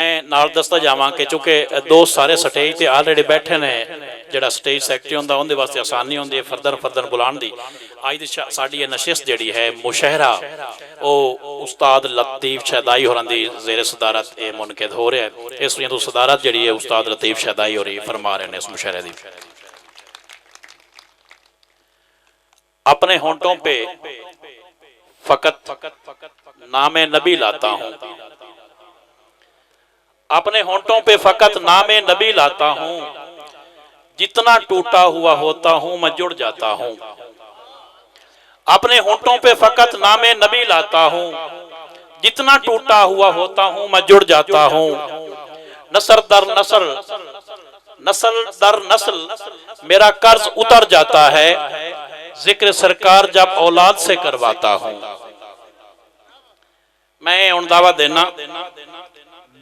मैं नाल दसदा जावां कि चूंकि दोस्त सारे स्टेज ते ऑलरेडी बैठे ने, जिहड़ा स्टेज सैकटरी हुंदा उहदे वास्ते आसानी हुंदी है फर्दर फर्दर बुलाण दी। अज दी साडी नशिस्त जिहड़ी है मुशाहरा वो उस्ताद लतीफ शहदाई होरां दी ज़ेरे सदारत ये मुनकिद हो रहा है। इस वजह तो सदारत जिहड़ी है उस्ताद लतीफ शहदाई होरी फरमा रहे हैं इस मुशाहरे दी। अपने होंठों पे फकत नामे नबी लाता हूँ, अपने होंठों पे फकत नामे नबी लाता हूँ, जितना टूटा हुआ होता हूँ मैं जुड़ जाता हूँ। अपने होंठों पे फकत नामे नबी लाता हूँ, जितना टूटा हुआ होता हूँ मैं जुड़ जाता हूँ। नस्ल दर नस्ल, नस्ल दर नस्ल मेरा कर्ज उतर जाता है, जिक्र सरकार जब औलाद से करवाता हूँ। मैं हुण दावा देना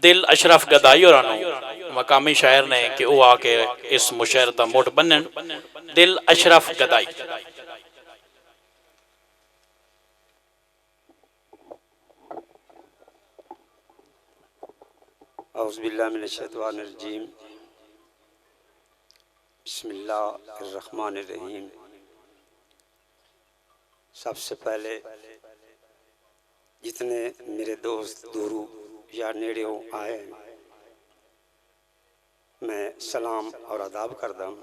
दिल अशरफ गदाई होरां नूं मकामी शायर ने कि वह आके इस मुशायर दा मुठ बन्नन। दिल अशरफ गदाई। औज़ु बिल्लाहि मिनश शैतानिर रजीम, बिस्मिल्लाहिर रहमानिर रहीम। सबसे पहले जितने मेरे दोस्त दूरू या नेड़े आए मैं सलाम और आदाब करता हूँ।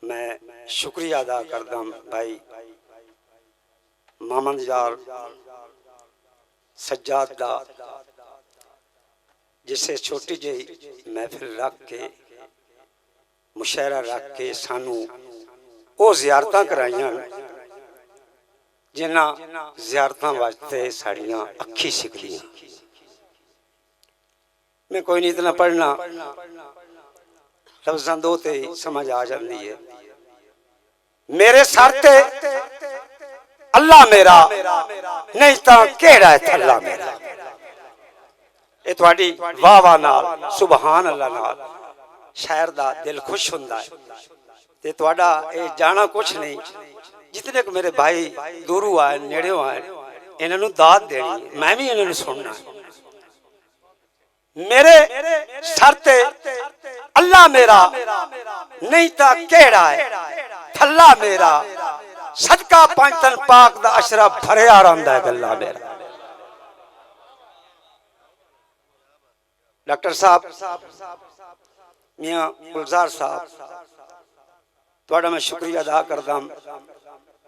मैं शुक्रिया अदा करता हूँ भाई मामद यार सज्जाद दा, जिसे छोटी जी महफिल रख के मुशायरा रख के सानू वो ज़ियारतां कराइयां जिन्हां ज़ियारतां वास्ते साड़ियां अखी सिकदियां। मैं कोई नहीं इतना पढ़ना, लफ्ज़ां दो ते समझ आ जाती है। मेरे सर ते अल्लाह मेरा, नहीं तां केड़ा है थल्ला मेरा। ये तुहाडी वाह वाह नाल सुबहान अल्लाह नाल शायर दा दिल खुश हुंदा है। ते तुहाडा ये जाना कुछ नहीं, जितने को मेरे भाई दूरू आए नेड़े आए इन्होंने दाद देनी, मैं भी इन्होंने सुनना। मेरे सर ते अल्लाह मेरा, नहीं तां केड़ा है थल्ला मेरा। सदका पंचतन पाक दा अशरा भरिया रहिंदा है गल्ला मेरा। डॉक्टर साहब मियां गुलजार साहब तुहाडा मैं शुक्रिया अदा करदा।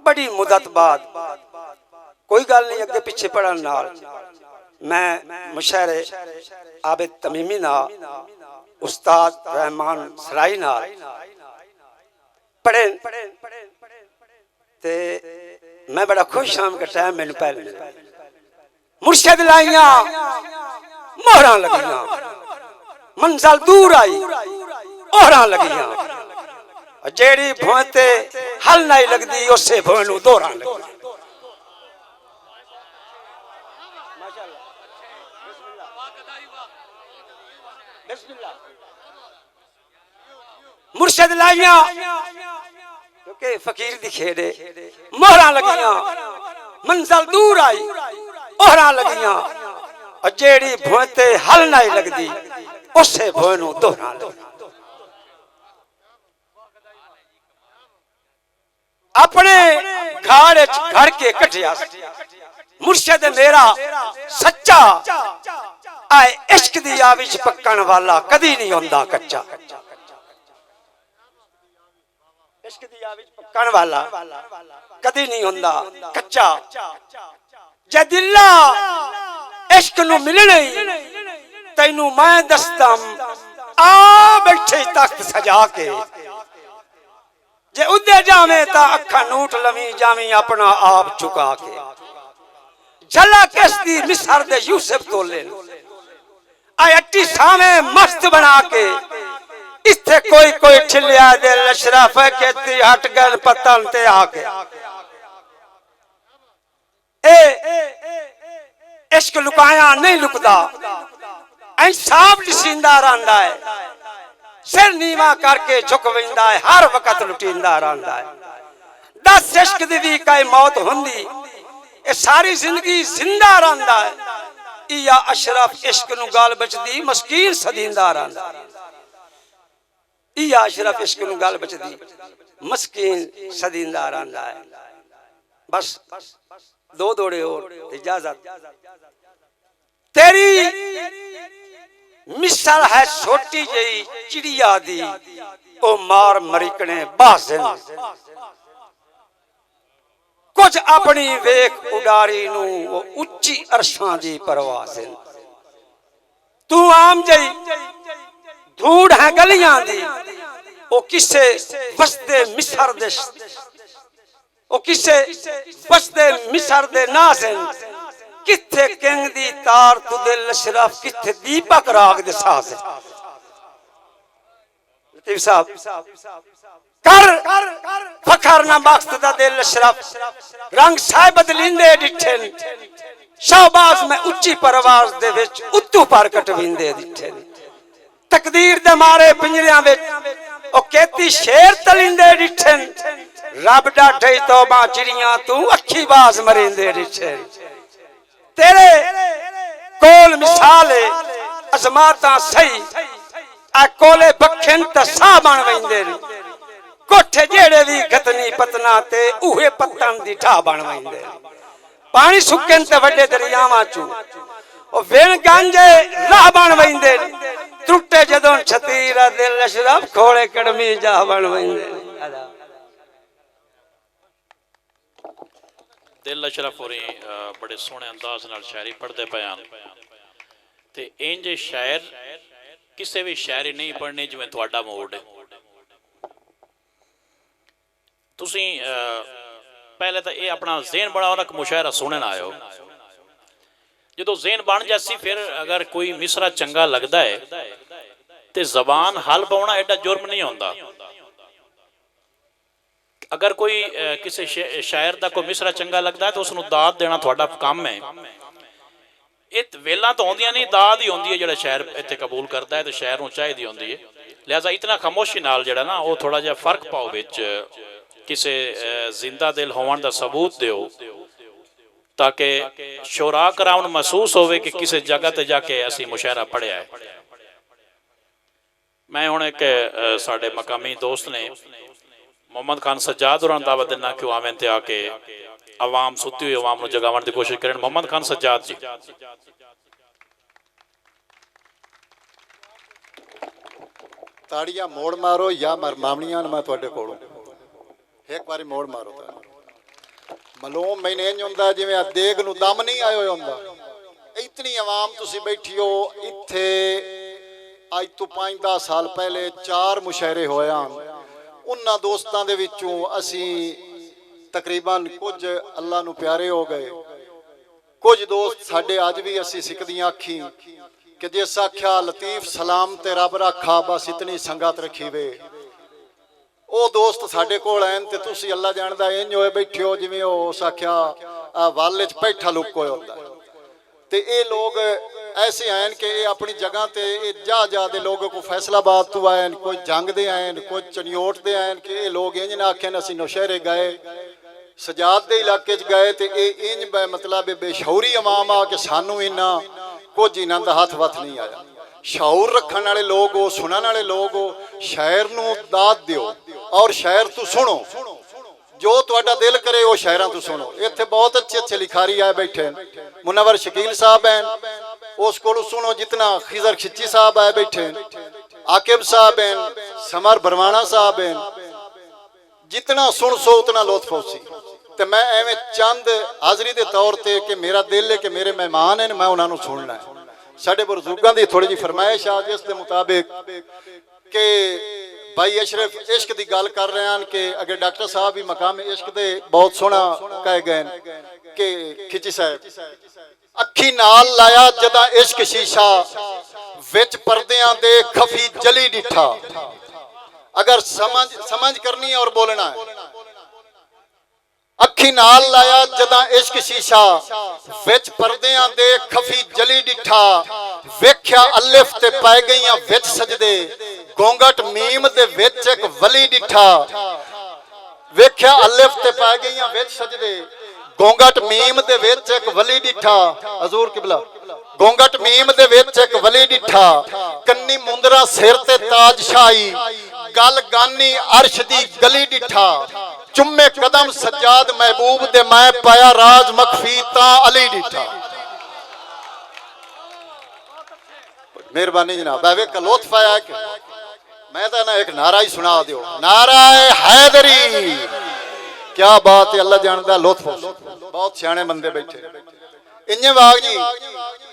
बड़ी मुदत बाद कोई गल नहीं अगे पिछे पढ़न नाल मैं मुशायरे आबिद तमीमी नाल उस्ताद रहमान सराई नाल पढ़े ते मैं बड़ा खुश शाम का टाइम मैंने पहले मुर्शद लाइया मोहरा लगियां, मंजिल दूर आई ओहरा लगियां, जेड़ी भोंते हल नहीं लगती उसे भों नूं दोहरा लगी। मुर्शद लाइया क्योंकि फकीर दी खेड़े मोहरा लगियां, मंजिल दूर आई ओहरा लगियां, और जेड़ी भोंते हल नहीं लगती उसे भों नूं दोहरा लगी। अपने घर घर के कटिया मुर्शद मेरा सच्चा आए इश्क दी आविश पक्कण वाला कदी नहीं होंदा कच्चा। इश्क दी आविश पक्कण वाला कदी नहीं होंदा कच्चा। जे दिला इश्क नूं मिलणे तैनू मैं दसदम आ बैठे तख्त सजा के, जे उदे जावे ता अखा नूट लवी जावी अपना आप चुका के। जला किसदी मिस्र दे यूसुफ तोले अट्टी सामे मस्त बना के, इत्थे कोई कोई ठिलिया दे अशरफ खेती हट गए पतन ते आके। ए इश्क लुकाया नहीं लुकदा, ऐ साफ लिसिंदा रहिंदा है, सिर नीवा करके झुक वेंदा है, हर वक्त लुटींदा रहिंदा है। दस इश्क दी भी कई मौत हुंदी, ये सारी जिंदगी जिंदा रहिंदा है। इया अशरफ इश्क नू गाल बचदी मस्कीन सदींदार आंदा इया अशरफ इश्क नू गाल बचदी मस्कीन सदींदार आंदा है बस दो दौड़े और इजाजत तेरी मिसाल है छोटी जही चिड़िया दी ओ मार मरिकने बाज़िल कुछ अपनी वेख उडारी नू वो उच्ची अरशां दी परवाज़ तू आम जई धूड़ है गलियां दी ओ किसे वसदे मिसर दे ओ किसे वसदे मिसर दे नाज़िन किथे किंग दी तार तू दिल अशरफ किथे दीपक राग दे साज लतीफ साहब कर फखर ना मकसद दा दिल अशरफ रंग साए बदलिंदे डिठे शाहबाज में उच्ची परवाज दे विच उतू पर कटविंदे डिठे तकदीर दे मारे पिंजरियां विच ओ केती शेर तलिंदे डिठे रब डाठे तौबा चिड़ियां तू अखी बाज मरिंदे डिठे तेरे कोल मिसाल अजमाता सही आ कोले बखन त सा बन वेंदे कोठे जेड़े भी गतनी पतना ते उहे पत्तन दी ठा बन वेंदे पानी सुकन ते वड्डे दरियावां चू ओ वेण गांजे राह बन वेंदे टुटे जदों छतीरा दिल अशरफ खोले कड़मी जा बन वेंदे दिल अशरफ होरी बड़े सोहने अंदाज नाल शायरी पढ़ते पे ते इंज शायर किसी भी शायरी नहीं पढ़नी जिवें तुहाडा मूड है तुसीं पहले तो ये अपना ज़हन बनाओ ना मुशायरा सुनने आयो जो ज़हन बन जासी फिर अगर कोई मिसरा चंगा लगता है तो जबान हल पाना एडा जुर्म नहीं होता अगर कोई किसी शायर का कोई मिसरा चंगा लगता है तो उसको दाद देना थोड़ा काम है ये वेला तो आउंदियां नहीं दाद ही होंदी है जो शायर इत्थे कबूल करता है तो शायर नूं चाहिदी होंदी है लिहाजा इतना खामोशी नाल जिहड़ा ना वो थोड़ा जिहा फर्क पाओ विच किसी जिंदा दिल होवन दा सबूत दिओ ताकि शोरा कराउन महसूस होवे कि किसी जगह ते जाके असी मुशायरा पढ़िया है मैं हुण एक साडे मकामी दोस्त ने मोहम्मद खान सज्जाद और दावत देना कि आवें ते आके आवाम सुती हुई आवाम जगावन की कोशिश करें मोहम्मद खान सज्जाद जी ताड़ियां मोड़ मारो या मामनियां मैं तुहाडे कोलों एक बारी मोड़ मारो मलूम मैंने इंज हुंदा जिवें देग नूं दम नहीं आयो हुंदा इतनी आवाम तुसीं बैठी हो इत्थे अज तो 5-10 साल पहले 4 मुशायरे होया उन्हां दोस्तां दे विचों असीं तकरीबन कुछ अल्लाह नूं प्यारे हो गए कुछ दोस्त साडे अज भी असीं सिकदियां अखी कि जिस आख्या लतीफ सलाम ते रब रखा बस इतनी संगत रखी वे ਉਹ ਦੋਸਤ ਸਾਡੇ ਕੋਲ ਆਣ ਤੇ ਤੁਸੀਂ ਅੱਲਾ ਜਾਣਦਾ ਇੰਜ ਹੋਏ ਬੈਠੇ ਹੋ ਜਿਵੇਂ ਉਹ ਉਸ ਆਖਿਆ ਵੱਲ ਵਿੱਚ ਬੈਠਾ ਲੁੱਕ ਹੋਇਆ ਹੁੰਦਾ ਤੇ ਇਹ ਲੋग ऐसे आए कि ये अपनी जगह ते जा जा दे लोगों को फैसलाबाद तो आए कोई जंग दे आए कोई चनियोट दे आए कि ये लोग इंज ना आखे असीं नौशहरे गए सजाद दे इलाके च गए तो ये इंज मतलब बेशऊरी अवाम आ कि सानू इन्ना कुछ इन्हां दा हथ वथ नहीं आया शऊर रखने वाले लोग हो सुनने वाले लोग हो शायर नूं दाद दिओ और शायर तू सुनो जो तुहाडा दिल करे वो शायरां तू सुनो इत्थे बहुत अच्छे अच्छे लिखारी आए बैठे मुनव्वर शकील साहब हैं उस को सुनो जितना खिजर खिच्ची साहब आए बैठे आकिब साहब हैं समर बरवाना साहब हैं जितना सुन सो उतना लुत्फ होसी ते मैं एवें चंद हाजरी दे तौर ते कि मेरा दिल है कि मेरे मेहमान हैं मैं उन्होंने सुनना है साडे बुजुर्गां दी थोड़ी जी फरमाइश आ जिस दे मुताबिक कि भाई अशरफ इश्क की गल कर रहे हैं कि अगर डॉक्टर साहब भी मकाम इश्क दे बहुत सोहना कह गए कि खिची साहब अखी नाल लाया जदा इश्क शीशा विच पर्दियां दे खफी जली डिठा अगर समझ करनी है और बोलना है अखी नाल लाया जदा इश्क शीशा विच पर्दियां दे खफी जली डिठा वेख्या अलिफ ते पै गईयां विच सजदे गोंगट मीम दे विच एक वली डिठा वेख्या अलिफ ते पै गईयां विच सजदे गोंगट मीम दे विच एक वली डिठा हजूर किबला ਗੋਂਗਟ ਮੀਮ ਦੇ ਵਿੱਚ ਇੱਕ ਵਲੀ ਡਿਠਾ, ਕੰਨੀ ਮੁੰਦਰਾ ਸਿਰ ਤੇ ਤਾਜ ਸ਼ਾਹੀ, ਗਲ ਗਾਨੀ ਅਰਸ਼ ਦੀ ਗਲੀ ਡਿਠਾ, ਚੁੰਮੇ ਕਦਮ ਸਜਾਦ ਮਹਿਬੂਬ ਦੇ ਮੈਂ ਪਾਇਆ ਰਾਜ ਮਖਫੀ ਤਾਂ ਅਲੀ ਡਿਠਾ। ਮਿਹਰਬਾਨੀ ਜਨਾਬ, ਐਵੇਂ ਕਲੋਤਫ ਆਇਆ ਕਿ मैं तो ना एक नारा ही सुना दियो, नारा हैदरी। क्या बात है, अल्लाह जानदा लुत्फ, बहुत सियाने बंदे बैठे। इंजे वाग जी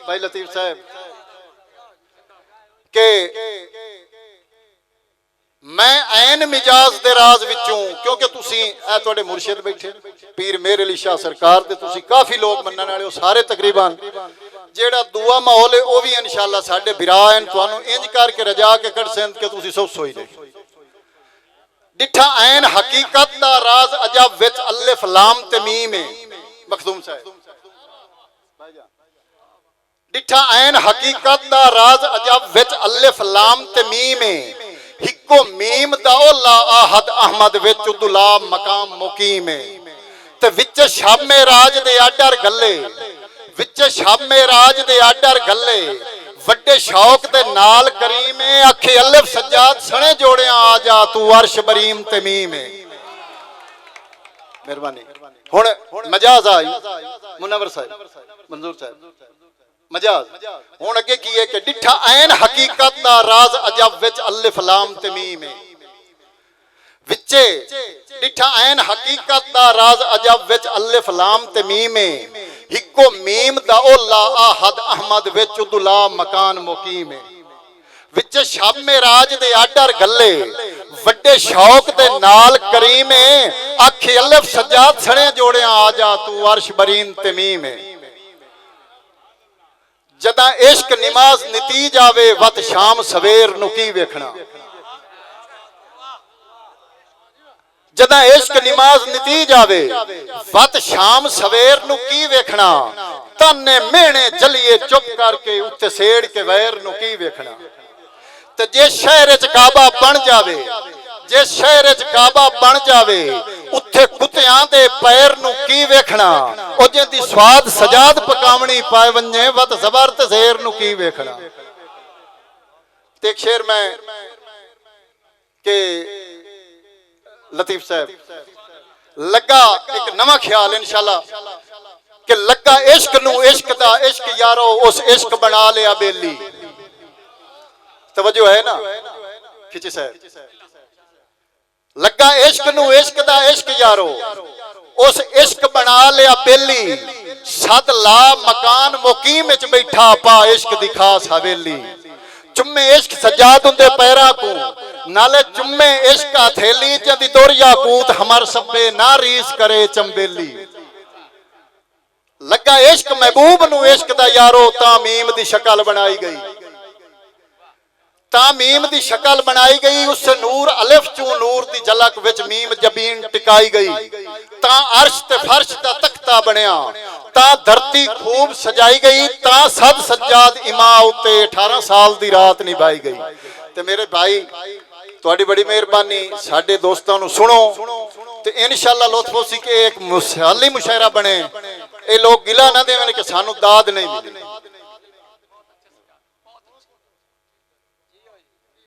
भाई लतीफ साहब के मैं ऐन मिजाज दे राज विचों, क्योंकि तुसी ए तुहाडे मुर्शिद बैठे पीर मेहर अली शाह सरकार ते तुसी काफी लोग मनण वाले हो सारे तकरीबन, ਜਿਹੜਾ ਦੁਆ ਮਾਹੌਲ ਹੈ ਉਹ ਵੀ ਇਨਸ਼ਾਅੱਲਾ ਸਾਡੇ ਬਿਰਾਨ ਤੁਹਾਨੂੰ ਇੰਜ ਕਰਕੇ ਰਜਾ ਕੇ ਕੱਢ ਸੈਂਦ ਕਿ ਤੁਸੀਂ ਸਭ ਸੋਈ ਦੇ। ਡਿਠਾ ਐਨ ਹਕੀਕਤ ਦਾ ਰਾਜ਼ ਅਜਬ ਵਿੱਚ ਅਲਿਫ ਲਾਮ ਤੇ ਮੀਮ ਹੈ। ਮਖਦੂਮ ਸਾਹਿਬ ਡਿਠਾ ਐਨ ਹਕੀਕਤ ਦਾ ਰਾਜ਼ ਅਜਬ ਵਿੱਚ ਅਲਿਫ ਲਾਮ ਤੇ ਮੀਮ ਹੈ। ਇੱਕੋ ਮੀਮ ਦਾ ਉਹ ਲਾ ਆਹਦ ਅਹਮਦ ਵਿੱਚ ਉਦੁਲਾ ਮਕਾਮ ਮੁਕੀਮ ਹੈ। ਤੇ ਵਿੱਚ ਸ਼ਾਮੇ ਰਾਜ ਦੇ ਆਡਰ ਗੱਲੇ, ਵਿੱਚ ਸ਼ਾਮੇ ਰਾਜ ਦੇ ਆਡਰ ਗੱਲੇ, ਵੱਡੇ ਸ਼ੌਕ ਦੇ ਨਾਲ ਕਰੀਮੇ ਅੱਖੇ ਅਲਿਫ ਸਜਾਦ ਸਣੇ ਜੋੜਿਆਂ ਆ ਜਾ ਤੂੰ ਅਰਸ਼ ਬਰੀਮ ਤੇ ਮੀਮ ਹੈ। ਮਿਹਰਬਾਨੀ। ਹੁਣ ਮਜਾਜ਼ ਆਈ ਮੁਨਵਰ ਸਾਹਿਬ, ਮਨਜ਼ੂਰ ਸਾਹਿਬ ਮਜਾਜ਼। ਹੁਣ ਅੱਗੇ ਕੀ ਹੈ ਕਿ ਡਿਠਾ ਐਨ ਹਕੀਕਤ ਦਾ ਰਾਜ਼ ਅਜਬ ਵਿੱਚ ਅਲਿਫ ਲਾਮ ਤੇ ਮੀਮ ਹੈ। ਵਿੱਚੇ ਡਿਠਾ ਐਨ ਹਕੀਕਤ ਦਾ ਰਾਜ਼ ਅਜਬ ਵਿੱਚ ਅਲਿਫ ਲਾਮ ਤੇ ਮੀਮ ਹੈ। ਇੱਕੋ ਮੀਮ ਦਾ ਉਹ ਲਾ ਆਹਦ ਅਹਮਦ ਵਿੱਚ ਉਦੁਲਾ ਮਕਾਨ ਮੁਕੀਮ ਹੈ। ਵਿੱਚ ਸ਼ਾਮੇ ਰਾਜ ਦੇ ਆਡਰ ਗੱਲੇ, ਵੱਡੇ ਸ਼ੌਕ ਦੇ ਨਾਲ ਕਰੀਮੇ ਅੱਖੇ ਅਲਿਫ ਸਜਾਦ ਸਣੇ ਜੋੜਿਆਂ ਆ ਜਾ ਤੂੰ ਅਰਸ਼ ਬਰੀਨ ਤੇ ਮੀਮ ਹੈ। ਜਦਾਂ ਇਸ਼ਕ ਨਿਮਾਜ਼ ਨਿਤੀ ਜਾਵੇ ਵਤ ਸ਼ਾਮ ਸਵੇਰ ਨੂੰ ਕੀ ਵੇਖਣਾ। ਜਦਾਂ ਇਸ਼ਕ ਨਿਮਾਜ਼ ਨਿਤੀ ਜਾਵੇ ਵਤ ਸ਼ਾਮ ਸਵੇਰ ਨੂੰ ਕੀ ਵੇਖਣਾ। ਤਾਨੇ ਮਿਹਣੇ ਜਲੀਏ ਚੁੱਪ ਕਰਕੇ ਉੱਤੇ ਸੇੜ ਕੇ ਵੈਰ ਨੂੰ ਕੀ ਵੇਖਣਾ। ਤੇ ਜੇ ਸ਼ਹਿਰ ਚ ਕਾਬਾ ਬਣ ਜਾਵੇ, ਜੇ ਸ਼ਹਿਰ ਚ ਕਾਬਾ ਬਣ ਜਾਵੇ ਉੱਥੇ ਕੁੱਤਿਆਂ ਦੇ ਪੈਰ ਨੂੰ ਕੀ ਵੇਖਣਾ। ਉਹ ਜਿਹਦੀ ਸਵਾਦ ਸਜਾਦ ਪਕਾਵਣੀ ਪਾਏ ਵੰਨੇ ਵਤ ਜ਼ਬਰ ਤੇ ਜ਼ੇਰ ਨੂੰ ਕੀ ਵੇਖਣਾ। ਤੇ ਇੱਕ ਸ਼ੇਰ ਮੈਂ ਕਿ लतीफ साहब लगा एक नवा ख्याल इंशाल्लाह कि लगा इश्क नू इश्क दा इश्क यारो उस इश्क बना लिया बेली। तवज्जो है ना खिची साहब। लगा इश्क नू इश्क दा इश्क यारो उस इश्क बना लिया बेली। सद ला मकान मुकीम विच बैठा पा इश्क दी खास हवेली। चुम्मे इश्क सजाद उंदे पैरा को नाले चुम्मे इश्क हथेली जदी दोरिया कूत हमर सब्बे ना रीस करे चंबेली। लगा इश्क महबूब नू इश्क दा यारो तामीम दी शक्ल बनाई गई। तामीम दी शक्ल बनाई गई उस नूर अलिफ चू नूर दी झलक विच मीम जबीन टिकाई गई। ता अर्श ते फर्श दा तख्ता बनया, ता धरती खूब सजाई गई, ता सद सज्जाद इमा उत्ते 18 साल दी रात निभाई गई। ते मेरे भाई तुहाडी बड़ी मेहरबानी साडे दोस्तां नू सुनो ते इंशाअल्लाह लुत्फ होसी कि एक मुशायरा बने। ये लोग गिला ना देवन कि सानू दाद नहीं मिली।